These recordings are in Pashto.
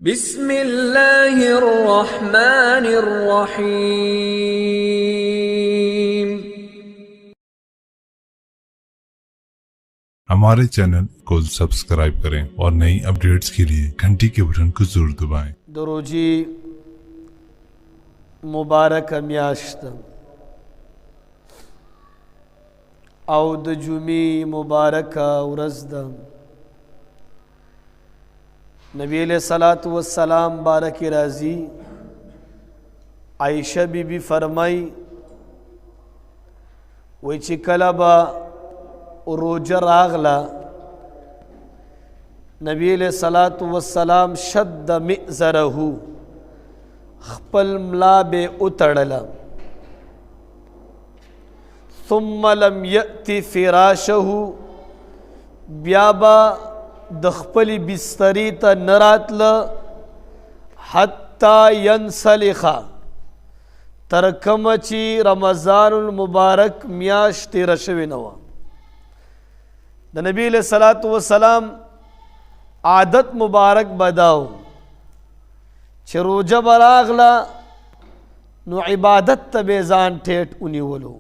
بسم الله الرحمن الرحیم. हमारे चैनल को सब्सक्राइब करें और नई अपडेट्स के लिए घंटी के बटन को जरूर दबाएं. د روژې مبارکه میاشت او د جمعې مبارکه ورځ ده. نبی علیہ الصلوۃ والسلام بارک راضی عائشہ بی بی فرمائی وی چې کله به روژه راغله نبی علیہ الصلوۃ والسلام شد مئزره خپل ملا به اتړله ثم لم یأتی فراشه بیا به د خپل بستری ته نراتله حتی ینسلخ تر کومه چې رمضان المبارک میاشت تېره شوې نه وه. د نبی علیہ الصلوۃ والسلام عادت مبارک بداو چې روژه به راغله نو عبادت ته به ځان ټیټ ونیولو،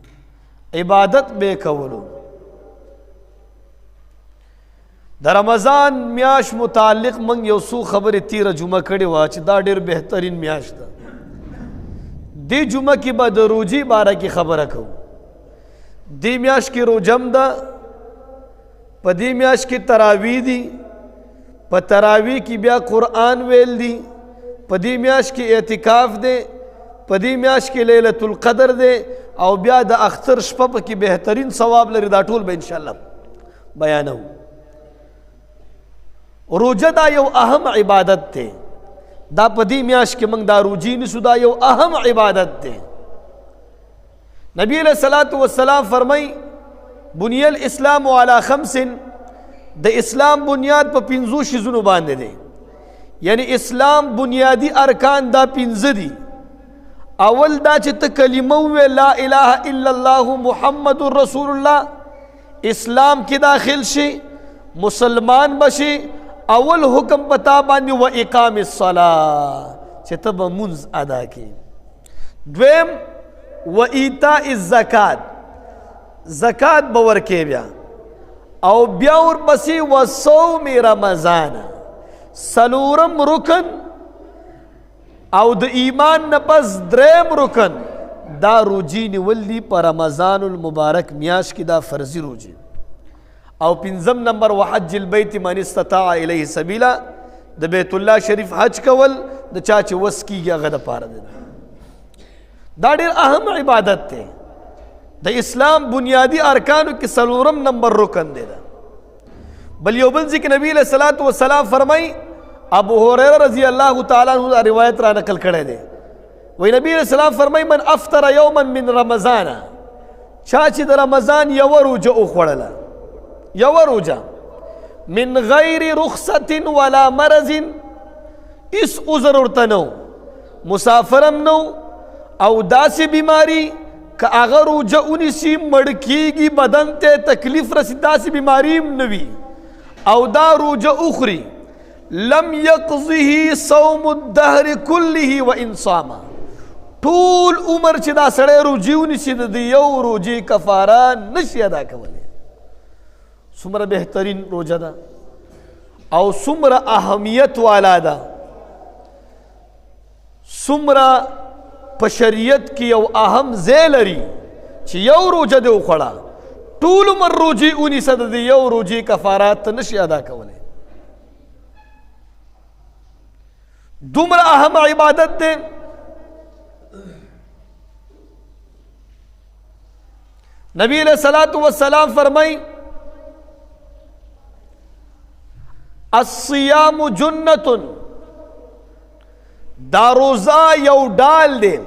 عبادت به کولو. د رمضان میاشت متعلق من یو څو خبرې تیره جمعه کړې وه چې دا ډېر بهترین میاشت ده. دې جمعه کې به د روژې باره کې خبره کوو. دې میاشت کې روژه هم ده، په دې میاشت کې تراویح دي، په تراویح کې بیا قرآن ویل دي، په دې میاشت کې اعتکاف دی، په دې میاشت کې لیلة القدر دی او بیا د اختر شپه په کې بهترین ثواب لري. دا ټول به انشاءالله بیانو. روژه دا یو اهم عبادت دی. دا په دې میاشت کې موږ دا روژې نیسو، دا یو اهم عبادت دی. نبی علیہ الصلوۃ والسلام فرمای بنی الاسلام علی خمس، د اسلام بنیاد په 5 شیزونو باندې دی. یعنی اسلام بنیادی ارکان دا 5 دي. اول دا چې ته کلمه ووایې لا اله الا الله محمد رسول الله، اسلام کې داخل شي، مسلمان بشي. اول حکم پتا باندې و اقام الصلاة چې ته به منځ ادا کړې. دویم و ایتاء الزکات، زکات به ورکې بیا. او بیا ورپسې و صوم رمضان، سلورم رکن او د ایمان نه پس دریم رکن دا روژې نیول دي په رمضان المبارک میاشت کې، دا فرضي روژې. او 5 نمبر وحج البیت من استطاع الیه سبیلا، د بیت الله شریف حج کول د چا چې وس کیږي هغه دپاره دی. دا ډېر اهم عبادت دی. د اسلام بنیادی ارکانو کې سلورم نمبر رکن دی. بل یو بل ځای کې نبی علیہ الصلوۃ والسلام فرمای، ابو هريره رضی الله تعالی عنہ روایت را نقل کړی دی. وی نبی علیہ السلام فرمای من افطر یوما من رمضان، چا چې د رمضان یو روژه وخوړله، یو روژه من غیر رخصت ولا مرض، اس عذر ورته نو، مسافرم نو او داسې بیماری که هغه روژه ونیسي مړ کیږي، بدن ته تکلیف رسي، داسې بیماری هم نه وي او دا روژه اخري، لم يقضه صوم الدهر كله وان صام، ټول عمر چې دا سړی روژې ونیسي د یو روژې کفاره نشي ادا کولی. څومره بهترین روژه ده او څومره اهمیت والا ده، څومره په شریعت کې یو اهم ځای لري چې یو روژه دې وخوړه ټول عمر روژې ونیسه د یو روژې کفارات ته نشي ادا کولی. دومره اهم عبادت دی. نبی علیہ الصلوۃ والسلام فرمای الصیام جنۃ، دا روزه یو ډال دی.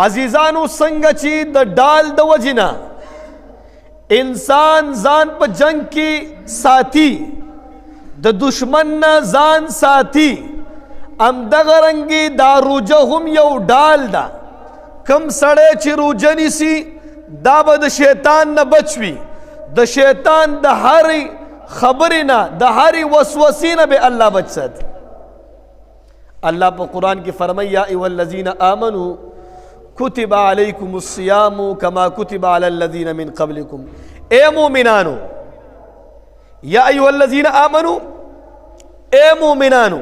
عزیزانو څنګه چې د ډال د وجنه انسان ځان په جنگ کې ساتي، د دشمن نه ځان ساتي، همدغه رنګې دا روژه هم یو ډال ده. کم سړی چې روژه نیسي دا به د شیطان نه بچ وي، د شیطان د هر خبرې نه، د هر وسوسې نه به الله بچ ساتي. اللہ پا قرآن کی فرمائی یا ایوہ الذین آمنوا کتب علیکم الصیام کما کتب علی الذین من قبلکم. اے مومنانو، یا ایوہ الذین آمنوا، اے مومنانو،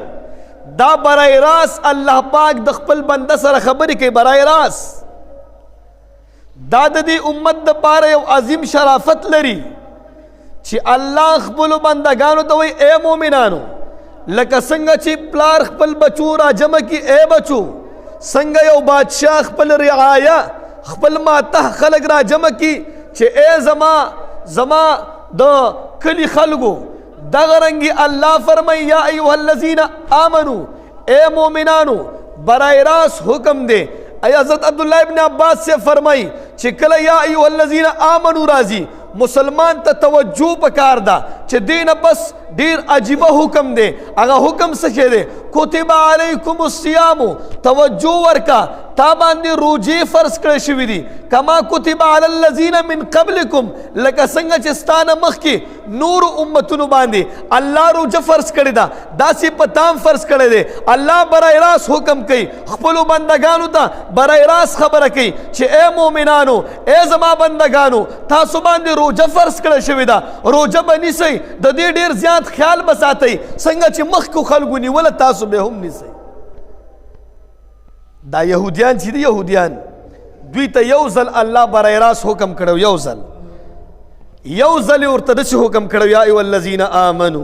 دا برائے راس اللہ پاک دخپل بندہ سر خبری کے برائے راس دا دی امت دا پارے یو عظیم شرافت لری چی اللہ خپلو بندگانو توی اے مومنانو لکا سنگا چی پلار خپل بچو را جمع کی اے بچو، سنگا یو بادشاہ خپل رعایا خپل ماتح خلق را جمع کی چی اے زما دا کلی خلقو دغرنگی اللہ فرمائی یا ایوہ الذین آمنو، اے مومنانو براہ راست حکم دے. حضرت عبداللہ ابن عباس سے فرمائی چکل یا ایوہ الذین آمنو رازی مسلمان تا توجہ پکار دا چھ دین پس دیر عجیبہ حکم دے. اگا حکم سکے دے کتب علیکم الصیام، توجہ ورکا تا باندے روجے فرض کرے شوی دی کما کتب علی الذین من قبلکم، لکا سنگا چستان مخ کی نور امتنو باندے اللہ روجہ فرض کرے دا داسی پتام فرض کرے دے. اللہ براہ راست حکم کئی خپلو بندگانو تا براہ راست خبر کئی چھے اے مومنانو اے زما بندگانو تاسو باندے روجہ فرض کرے شوی دا، روجہ بنی سی دا دیر دیر زیاد خیال بساتی سنگا چھ مخ کو خلقونی ولا تاسو بے ہم نیسی. دا یہودیان چی دی یہودیان دوی تا یوزل اللہ براہ راست حکم کرو، یوزل ارتدش حکم کرو یا ایوہ الذین آمنو.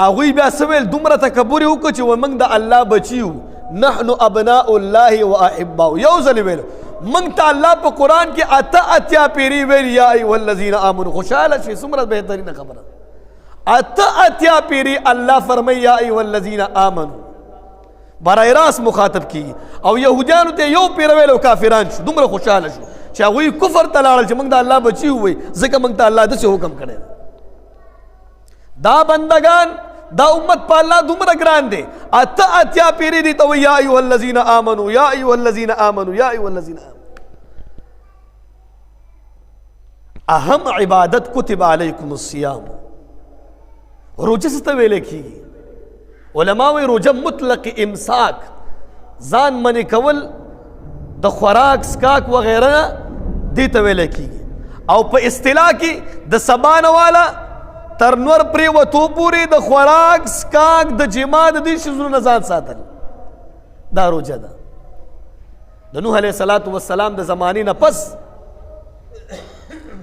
آغوی بیا سویل دمرا تکبوری ہوکو چی ومنگ دا اللہ بچیو نحن ابناء اللہ و احباؤ. یوزل ویلو منگ تا اللہ پا قرآن کی اتیا پیری ویل یا ایوہ الذین آمنو. خوشحالا شی سمرت بہترین خبر اتیا پیری اللہ فرمائی یا ایوہ الذین آمنو براہ راست مخاطب کی او یہودیانو تے یو پیرویلو کافران شو دمرا خوشحالا شو چاہوئی کفر تلالل چا منگ دا اللہ بچی ہوئی ذکر منگ تا اللہ دسی حکم کرے دا بندگان دا امت پا اللہ دمرا گران دے اتیا پیری دی تو یا ایوہ الذین آمنو یا ایوہ الذین آمنو یا ایوہ الذین آمنو. اہم عبادت کتب علیکم الصیام، روجہ سے تویلے کی علماء روجہ مطلق امساک زان منی کول دا خوراک سکاک وغیرہ دی تویلے کی او پا اصطلاح کی دا سبان والا ترنور پری و تو پوری دا خوراک سکاک دا جماع دی شزر نزان ساتل دا روجہ دا نوح علیہ السلام دا زمانی نا پس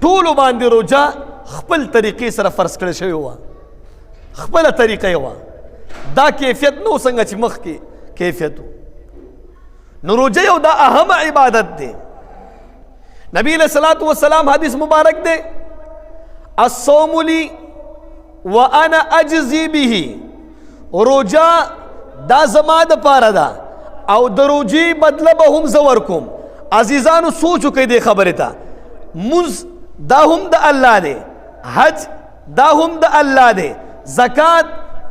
طولو باندی روجہ خپل طریقی سر فرض کرے شوی ہوا، خپل طریقہ ہوا دا کیفیت نو سنگا چی مخ کی کیفیتو نو روجہ یو دا اہم عبادت دے. نبی علیہ السلام حدیث مبارک دے الصوم لی وانا اجزی بھی، روجہ دا زما دا پارا دا او دا روجی بدلہ بہم زورکم. عزیزانو سوچو کئی دے خبرتا منز دا ہم دا اللہ دے، حج دا ہم دا اللہ دے، زکاة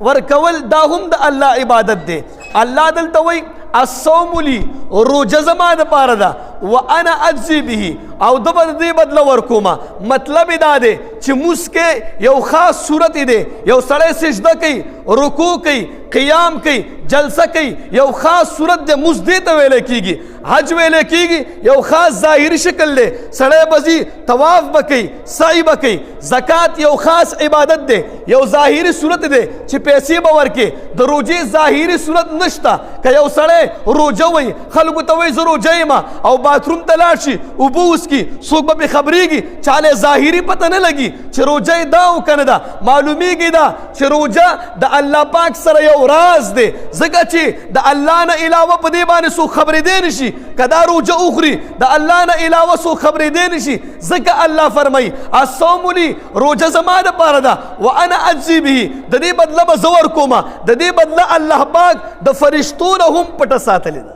ورکول دا ہم دا اللہ عبادت دے. اللہ دلتا وی الصوم لی روجہ زما دا پارا دا وانا اجزی بھی او دبا دی بدلا ورکوما. مطلب دا دے چی مسکے یو خاص صورت دے یو سڑے سجدہ کئی رکوع کئی قیام کئی جلسہ کئی یو خاص صورت دے مزدیتا ویلے کی گی، حج ویلے کی گی یو خاص ظاہری شکل لے سڑے بزی طواف بکئی سعی بکئی. زکاة یو خاص عبادت دے یو ظاہری صورت دے چی پیسی باور کے در روجی ظاہری صورت نشتا کہ یو سڑے روجہ وی خلقو توی زر روجہ ما او باتروم تلاشی ابوس کی سوک بے خبری گی چالے ظاہری پتہ نہ لگی چھ روجہ داو کندہ معلومی گی دا چھ روجہ دا اللہ پاک سر یو راز دے زکا چھ دا اللہ نا علاوہ پدی بانے سو خبری دے نشی کدا روجہ اخری دا اللہ نا علاوہ سو خبری دے نشی. زکا اللہ فرمائی الصوم لی روجہ زمان پارا دا وانا اجزی بھی دا دی بدلہ بزور کوما دا دی بدلہ اللہ پاک دا فرشتون ہم پٹا ساتھ لیدا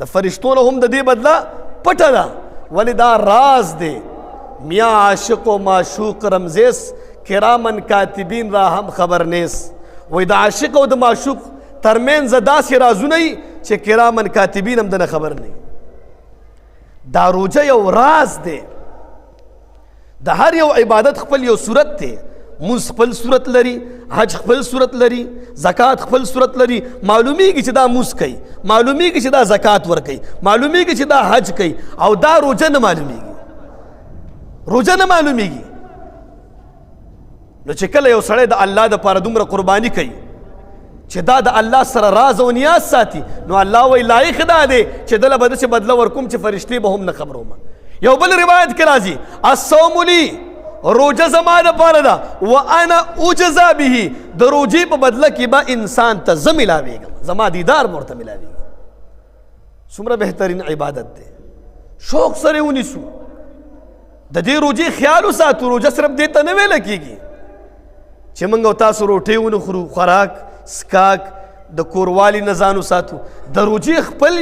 دا فرشتون ہم دا دی بدلہ پٹا دا ولی دا راز دے میاں عاشق و معشوق رمزیس کرامن کاتبین را ہم خبر نیس. وی دا عاشق و دا معشوق ترمین زدا سی رازو نہیں چھے کرامن کاتبین ہم دا خبر نہیں. دا روجہ یو راز دے دا ہر یو عبادت خپل یو صورت تے موس خپل صورت لري، حج خپل صورت لري، زکات خپل صورت لري. معلومیږي چې دا موس کوي، معلومیږي چې دا زکات ورکوي، معلومیږي چې دا حج کوي، او دا روزه نه معلومیږي، روزه نه معلومیږي. نو چې کله یو سړی د الله دپاره دومره قرباني کوي چې دا د الله سره راز او نیاز ساتي، نو الله وایي لایق دا دی چې دله به داسې بدله ورکوم چې فرشتې به هم نه خبروم. یو بل روایت کې راځي الصوم لی، روزه زما دپاره ده، وانا اجزا به، د روزې په بدله کې به انسان ته زه ملاویږم، زما دیدار به ورته ملاویږي. څومره بهترین عبادت دی. شوق سره ونیسو، د دې روزې خیال وساتو. روزه صرف دې ته نه ویله کېږي چې موږ او تاسو روټۍ ونه خورو، خوراک سکاک د کوروالي نه ځان وساتو. د روزې خپل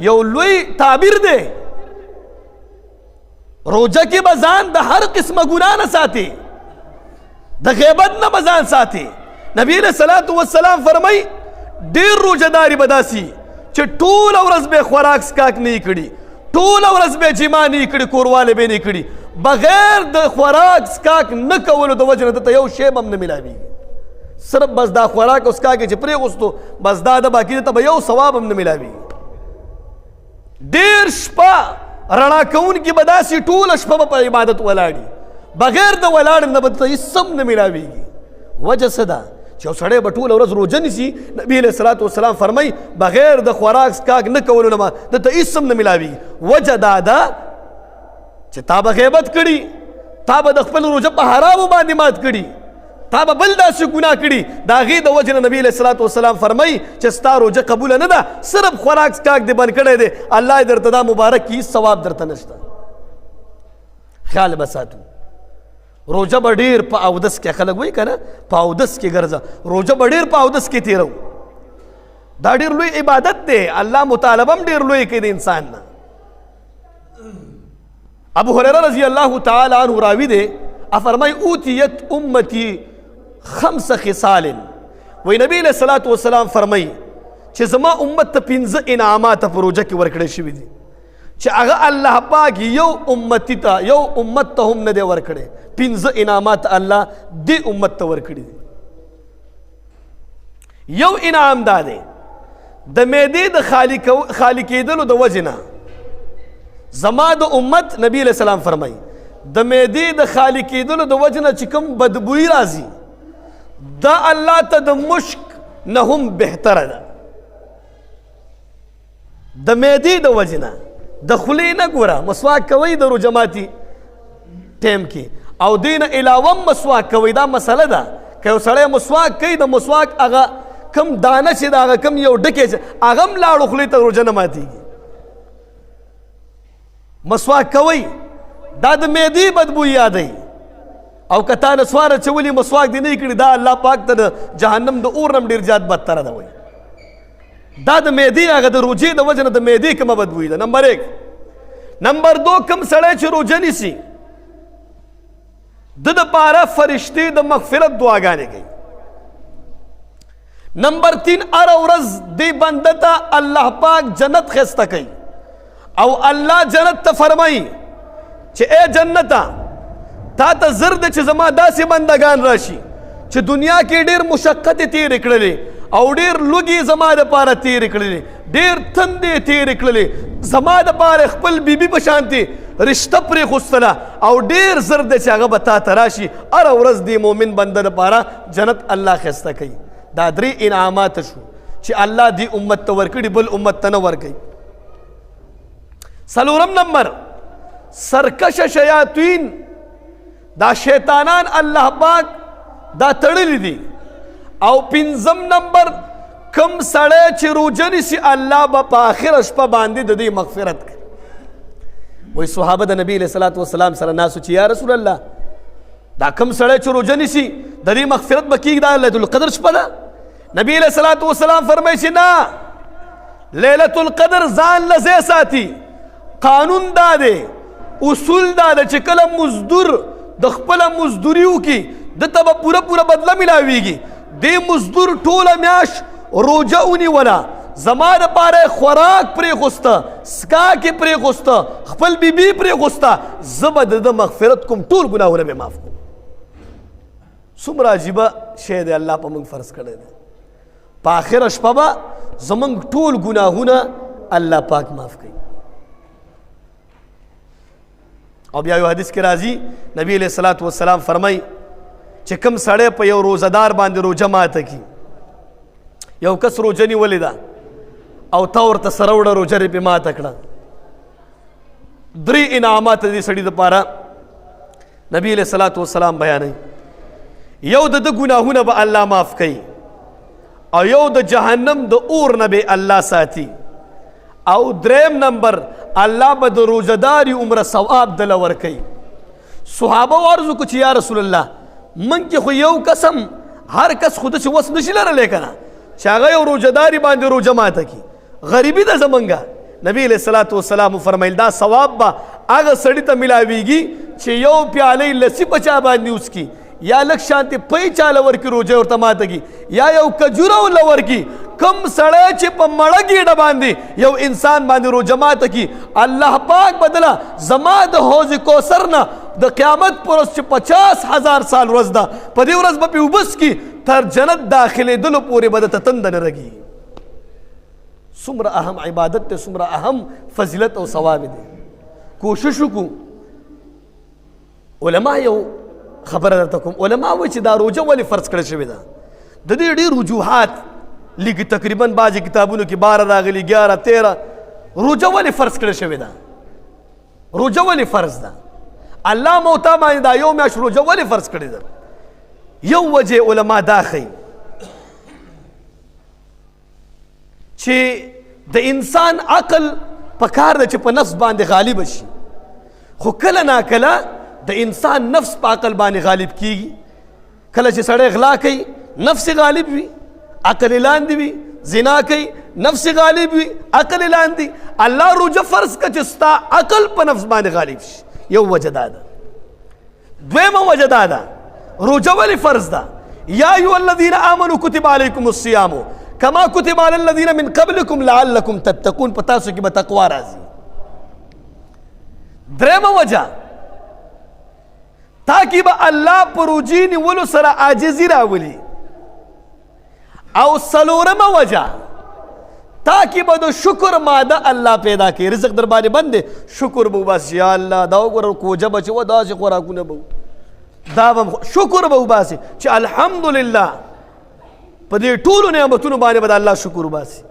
یو لوی تعبیر دی. روزه کې به ځان د هر قسمه ګناه نه ساتي، د غیبت نه به ځان ساتي. نبی علیہ الصلوۃ والسلام فرمایي ډېر روزهداري به داسي چې ټوله ورځ به خوراک سکاک نه کړي، ټوله ورځ به جما نه کړي، کورواله به نه کړي، بغیر د خوراک سکاک نه کولو د وجه نه ته یو شی هم نه ملاویږي. صرف بس دا خوراک او سکاک چې پرېغوستو بس دا د باقي ته به یو ثواب هم نه ملاویږي. ډېر شپه رڼا کوونکي به داسې ټوله شپه به په عبادت ولاړي، بغیر د ولاړ نه به ته هېڅ هم نه ملاویږي. وجه څه ده چې یو سړی به ټوله ورځ روزه نیسي. نبي علیه الصلاة والسلام فرمایي بغیر د خوراک سکاک نه کولو نه به ته هېڅ هم نه ملاویږي. وجه دا ده چې تا به غیبت کړي، تا به د خپل روزه په حرامو باندې مات کړي، تا به بل داسې ګناه کړي. د هغې د وجې نه نبي علیه الصلاة والسلام فرمایي چې ستا روزه قبوله نه ده، صرف خوراک سکاک دې بند کړی دی، الله یې درته دا مبارک کي، هېڅ ثواب درته نشته. خیال به ساتو. روزه به ډېر په اودس کې، خلک وایي که نه په اودس کې ګرځه، روزه به ډېر په اودس کې تېرو. دا ډېر لوی عبادت دی، الله مطالبه هم ډېر لوی کوي د انسان نه. ابو هريره رضی الله تعالی عنه راوي دی، فرمای اوتیت امتی 5 خصال. وی نبی علیہ الصلوۃ والسلام فرمای چې زما امت ته 5 انعامات په روزه کې ورکړل شوي دي چې هغه الله پاک یو امتی ته، یو امت ته هم نه دی ورکړی. 5 انعامات الله دې امت ته ورکړي دي. یو انعام دا دی د معدې د خالی کېدلو د وجې نه زما د امت، نبی علیہ السلام فرمایي د معدې د خالی کېدلو د وجې نه چې کوم بدبویي راځي دا الله ته د مشک نه هم بهتره ده. د معدې د وجې نه د خولې نه ګوره مسواک کوئ د روژه ماتي ټیم کې، او دې نه علاوه هم مسواک کوئ. دا مسله ده که یو سړی مسواک کوي، د مسواک هغه کم دانه چې د هغه کم یو ډکې چې هغه هم لاړو خولې ته روژه نه ماتېږي. مسواک کوئ، دا د معدې بدبویي یادوي. او که تا نسوار اچولي مسواک دې نه کړي، دا الله پاک ته د جهنم د اور نه هم ډېر زیات بدتره ده. وایي دا د معدې هغه د روژې د وجه نه د معدې کومه بدبویي ده. نمبر 1. نمبر 2 کوم سړی چې روژه نیسي د دپاره فرشتې د مغفرت دعاګانې کوي. نمبر 3 هره ورځ دې بنده ته الله پاک جنت ښایسته کوي، او الله جنت ته فرمایي چې ای جنته تا ته زر ده چې زما داسې بندگان راشي چې دنیا کې ډېر مشقتې تېرې کړلې او ډېر لوږې زما دپاره تېرې کړلې، ډېر تندې تېرې کړلې، زما دپاره خپل بیبي په شانتې رشته پرېښودله، او ډېر زر ده چې هغه به تا ته راشي. هره ورځ دې مؤمن بنده دپاره جنت الله ښایسته کوي. دا 3 انعامات شو چې الله دې امت ته ورکړي، بل امت ته نه ورکوي. 4 نمبر سرکش شیاطین، دا شیطانان الله پاک دا تړلی دي. او 5 نمبر کم سړی چې روژه نیسي الله به په آخره شپه باندې د دې مغفرت کوي. وایي صحابه د نبي علیه الصلاة والسلام سره ناستو چې یا رسول الله دا کم سړی چې روژه نیسي د دې مغفرت به کېږي، دا لیلة القدر شپه ده. نبي علیه الصلاة والسلام فرمایي چې نه، لیلة القدر ځان له ځای ساتي. قانون دا دی، اصول دا ده چې کله مزدور د خپله مزدوري وکړي دته به پوره بدله ملاویږي. دې مزدور ټوله میاشت روژه ونیوله، زما دپاره خوراک پرېښوسته، سکاک یې پرېښوسته، خپل بیبي پرېښوسته، زه به د ده مغفرت کوم، ټول ګناهونه به معاف کوم. څومره عجیبه شی دی الله په موږ فرض کړی دی په آخره شپه به زموږ ټول ګناهونه الله پاک معاف کوي او بیا یو حدیث کې راځي نبی علیہ الصلوۃ والسلام فرمایي چې کوم سړی په یو روزدار باندې روژه ماته کي یو کس روژه نیولې ده او تا ورته سره وړه روژه یې پرې ماته کړه 3 انعامات دې سړي دپاره نبی علیہ الصلوۃ والسلام بیانوي یو د ده ګناهونه به الله معاف کوي او یو د جهنم د اور نه به الله ساتي او 3 نمبر الله به د روزداري عمره ثواب دله ورکوي صحابه عرض وکړو چې یا رسول الله من کې خو یو قسم هر کس خو داسې وس نشي لرلی که نه چې هغه یو روزداري باندې روژه ماته کي غریبي ده زمونږه نبی علیہ الصلوۃ والسلام فرمیل دا ثواب به هغه سړي ته ملاویږي چې یو پیالۍ لسی په چا باندې وڅکي یا لږ شانتې پی چاله ورکړي روژه ورته ماته کي یا یو کجوره ورله ورکړي کم سړی چې په مړه ګېډه باندې یو انسان باندې روژه ماته کي الله پاک بدله زما د حوض کوثر نه د قیامت پر ورځ چې 50,000 سال ورځ ده په دې ورځ به پې اوبه څکي تر جنت داخلېدلو پورې به درته تنده نه رګي څومره اهم عبادت دی څومره اهم فضیلت او ثواب دی کوشش وکړو علما یو خبره درته کوم علما وایي چې دا روژه ولې فرض کړې شوې ده د دې ډېر وجوهات لیکي تقریبا بعضې کتابونو کې 12 راغلي 11 13 روژه ولې فرض کړې شوې ده روژه ولې فرض ده الله موتا باندې دا یو میاشت روژه ولې فرض کړې ده یو وجه علما دا ښیي چې د انسان عقل پکار ده چې په نفس باندې غالب شي خو کله ناکله د انسان نفس په عقل باندې غالب کیږي کله چې سړی غلا کوي نفس غالب وي عقل لاندې وي زنا کوي نفس غالب وي عقل لاندې الله روژه فرض کړه چې ستا عقل په نفس باندې غالب شي یو وجه دا ده دویمه وجه دا ده روژه ولې فرض ده یا ایها الذین آمنوا کتب علیکم الصیام کما کتب علی الذین من قبلکم لعلکم تتقون په تاسو کې به تقوا راځي درېمه وجه تاکي به الله په روژې نیولو سره عاجزي راولي او څلورمه وجه تاکي به د شکر ماده الله پیدا کوي رزق در باندې بند دی شکر به وباسي یا الله دا وګوره کوجه به چې و داسې خوراکونه به دا به شکر به وباسي چې الحمدلله په دې ټولو نعمتونو باندې به د الله شکر وباسي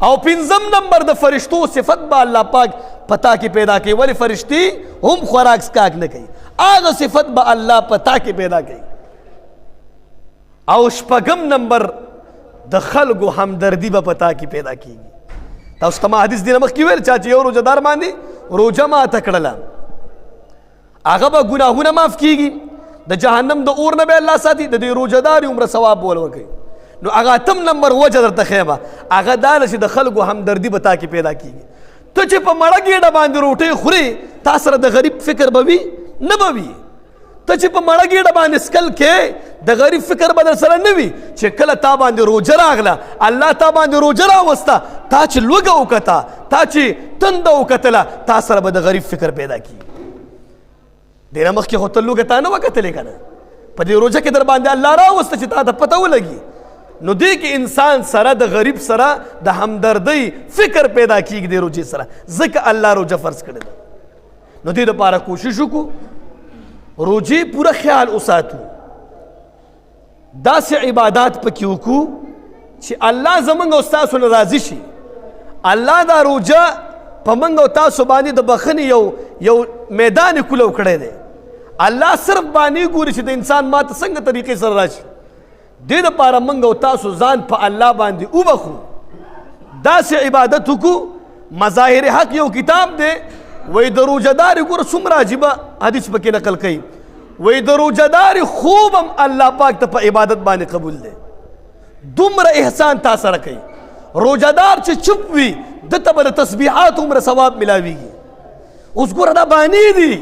او 5 نمبر د فرشتو صفت به الله پاک پتا کې پیدا کوي ولې فرشتي هم خوراک سکاک نه کوي هغه صفت به الله پتا کې پیدا کوي او 6 نمبر د خلکو همدردي به پتا کې پیدا کیږي تاسو ته ما حدیث دی مخکې ویل چې یو روزدار باندې روژه ماته کړله هغه به ګناهونه معاف کیږي د جهنم د اور نه به الله ساتي د دې روژهداري عمره ثواب به ورکوي نو هغه 8 نمبر وجه درته ښیم هغه دا ده چې د خلکو همدردي به تا کې پیدا کیږي ته چې په مړه ګېډه باندې روټۍ خورې تا سره د غریب فکر به وي نه به وي ته چې په مړه ګېډه باندې سکل کې د غریب فکر به در سره نه وي چې کله تا باندې روژه راغله الله تا باندې روژه راوسته تا چې لوږه وکته تا چې تنده وکتله تا سره به د غریب فکر پیدا کیږي ډېره مخکې خو ته لوږه تا نه وه کتلې که نه په دې روژه کې در باندې الله راوسته چې تا ته پته ولګي نو دې کې انسان سره د غریب سره د همدردۍ فکر پیدا کیږي د روژې سره ځکه الله روژه فرض کړې ده نو دې دپاره کوشش وکړو روژې پوره خیال وساتو داسې عبادات پکې وکړو چې الله زموږ او ستاسو نه راضي شي الله دا روژه په موږ او تاسو باندې د بخښنې یو میدان یې کولو کړی دی الله صرف باندې ګوري چې د انسان ماته څنګه طریقې سره راشي دې دپاره موږ او تاسو ځان په الله باندې وبخو داسې عبادت وکړو مظاهر حق یو کتاب دی وی د روژهداري ګوره څومره عجیبه حدیث پکې نقل کوي وی د روژهداري خوب هم الله پاک ته په عبادت باندې قبول دی دومره احسان تا سره کوي روژهدار چې چپ وي دته به د تسبیحات عمره ثواب ملاویږي اوس ګوره دا بانې دي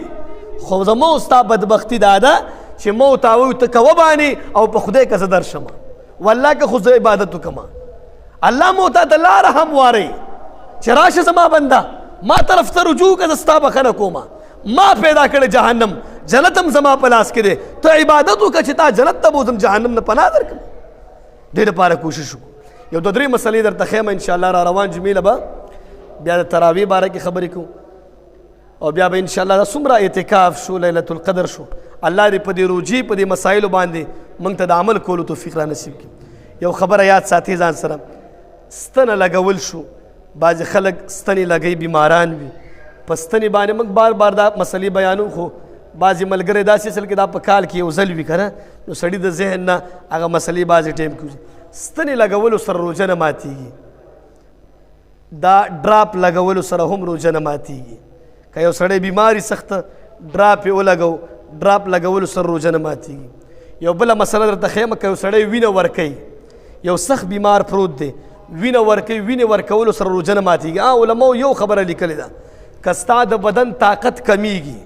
خو زما او ستا بدبختي دا ده چې ما ورته وایو ته کوه بانې او په خدای که زه درشمه والله که خو زه عبادت وکړمه الله مو تا ته لاره هم وارئ چې راشه زما بنده ما طرف ته رجوع که زه ستا بخښنه کومه ما پیدا کړی جهنم جنت هم زما په لاس کې دی ته عبادت وکړه چې تا جنت ته بوځم جهنم نه پناه درکړم دې لپاره کوشش وکړو یو 2-3 مسلې درته ښیم انشاءالله را روان جمیله به بیا د تراویح باره کې خبرې کوو او بیا به انشاءالله څومره اعتکاف شو لیلة القدر شو الله دې په دې روجي په دې مسایلو باندې موږ ته د عمل کولو توفیق را نصیب کړي یو خبره یاد ساتي ځان سره ستنه لګول شو بعضې خلک ستنې لګوي بیماران وي په ستنې باندې موږ بار بار دا مسلې بیانو خو بعضې ملګری داسې اصل کې دا په کال کې یو ځل وي که نه نو سړي د ذهن نه هغه مسلې بعضې ټایم کې ستنې لګولو سره روژه نه ماتېږي دا ډراپ لګولو سره هم روژه نه ماتېږي که یو سړی بیماري سخته ډراپ یې ولګو ډراپ لګولو سره روژه نه ماتېږي یو بله مسله درته ښیم که یو سړی وینه ورکوي یو سخت بیمار پروت دی وینه ورکوي وینې ورکولو سره روژه نه ماتېږي علماو یو خبره لیکلې ده که ستا د بدن طاقت کمیږي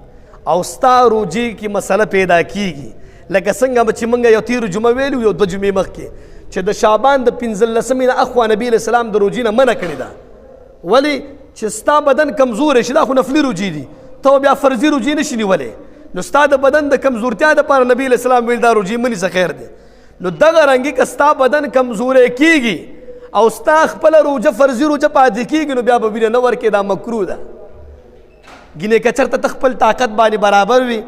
او ستا روجې کې مسله پیدا کیږي لکه څنګه به چې موږ یو تېرو جمعه ویلو یو 2 جمعې مخکې چې د شعبان د 15مې نه اخوا نبي علیه السلام د روجې نه منع کړې ده ولې چې ستا بدن کمزوری شي دا خو نفلي روجې دي ته بیا فرضي روجې نشي نیولی نو ستا د بدن د کمزورتیا دپاره نبي علیه السلام ویل دا روجې منیسه خیر دی نو دغه رنګې که ستا بدن کمزوری کیږي او ستا خپله روجه فرضي روجه پاتې کیږي نو بیا به وینه نه ورکې دا مکروه ده ګینې که چېرته ته خپل طاقت باندې برابر وي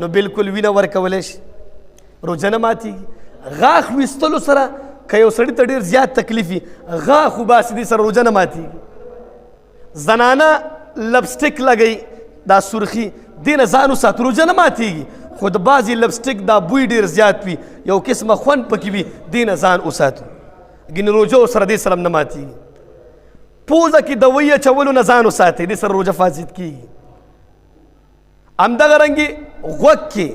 نو بلکل وینه ورکولی شي روجه نه ماتېږي غاښ ویستلو سره که یو سړي ته ډېر زیات تکلیف وي غاښ وباسي دې سره روجه نه ماتېږي زنانه لپسټک لګوي دا سرخي دې نه ځان وساتو روجه نه ماتېږي خو د بعضې لپسټک دا بوی ډېر زیات وي یو قسمه خوند پکې وي دې نه ځان وساتو ګینې روجه ورسره دې سره هم نه ماتېږي پوزه کې دوی اچولو نه ځان وساتئ دې سره روجه فاسد کېږي همدغه رنګې غوږ کې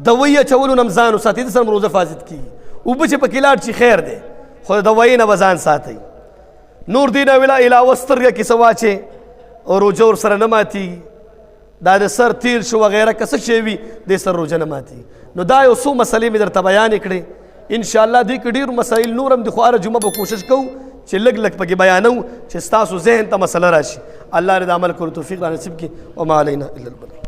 دوی اچولو نه هم ځان وساتئ دې سره هم روجه فاسد کېږي اوبه چې پکې لاړ شي خیر دی خو د دوایي نه به ځان ساتئ نور دې نه علاوه سترګه کې څه واچې او روجه ورسره نه ماتېږي دا د سر تیر شو وغیره که څه شی وي دې سره روجه نه ماتېږي نو دا یو څو مسلې مې درته بیانې کړې انشاءالله دې کې ډېر مسایل نور هم د خو هره جمعه به کوشش کوو چې لږ لږ پکې بیانو چې ستاسو ذهن ته مسله راشي الله دې د عمل کولو توفیق را نصیب کړي وما علینا الا البلاغ